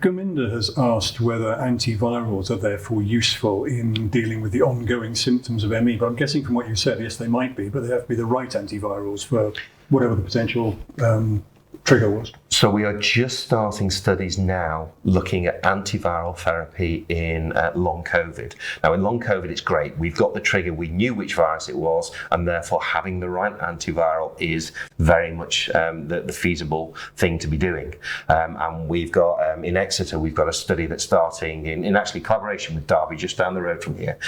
Gominda has asked whether antivirals are therefore useful in dealing with the ongoing symptoms of ME, but I'm guessing from what you said, yes, they might be, but they have to be the right antivirals for whatever the potential trigger was. So we are just starting studies now looking at antiviral therapy in Long Covid. Now in Long Covid it's great, we've got the trigger, we knew which virus it was, and therefore having the right antiviral is very much the feasible thing to be doing. And we've got, in Exeter, we've got a study that's starting in actually collaboration with Derby, just down the road from here.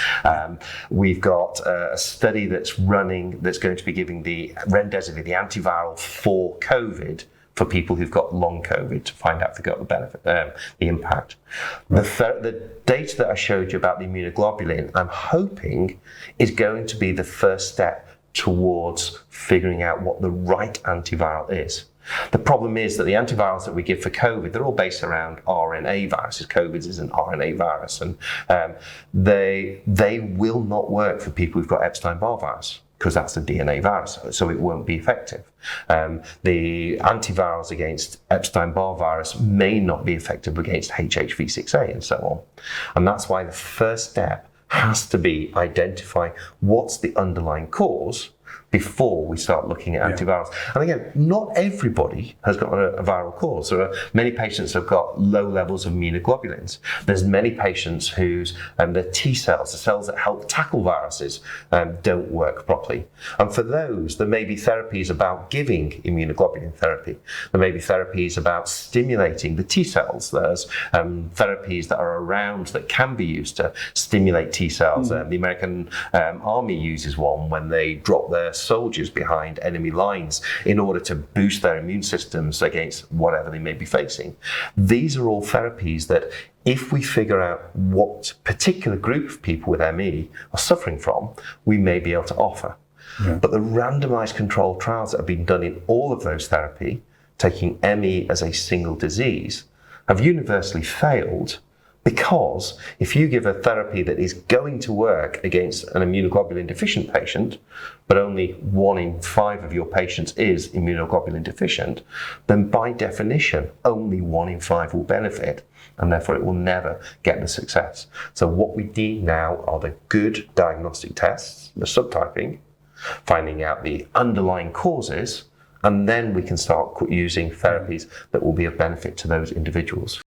We've got a study that's running, that's going to be giving the remdesivir, the antiviral for COVID, for people who've got long COVID to find out if they've got the benefit, the impact. The data that I showed you about the immunoglobulin, I'm hoping is going to be the first step towards figuring out what the right antiviral is. The problem is that the antivirals that we give for COVID, they're all based around RNA viruses. COVID is an RNA virus, and they will not work for people who've got Epstein-Barr virus, because that's a DNA virus, so it won't be effective. The antivirals against Epstein-Barr virus may not be effective against HHV6A and so on. And that's why the first step has to be identifying what's the underlying cause before we start looking at antivirals. And again, not everybody has got a viral cause. There are many patients who have got low levels of immunoglobulins. There's many patients whose the T cells, the cells that help tackle viruses, don't work properly. And for those, there may be therapies about giving immunoglobulin therapy. There may be therapies about stimulating the T cells. There's therapies that are around that can be used to stimulate T cells. The American Army uses one when they drop their soldiers behind enemy lines in order to boost their immune systems against whatever they may be facing. These are all therapies that, if we figure out what particular group of people with ME are suffering from, we may be able to offer. But the randomized controlled trials that have been done in all of those therapy, taking ME as a single disease, have universally failed, because if you give a therapy that is going to work against an immunoglobulin deficient patient, but only 1 in 5 of your patients is immunoglobulin deficient, then by definition, only 1 in 5 will benefit, and therefore it will never get the success. So what we need now are the good diagnostic tests, the subtyping, finding out the underlying causes, and then we can start using therapies that will be of benefit to those individuals.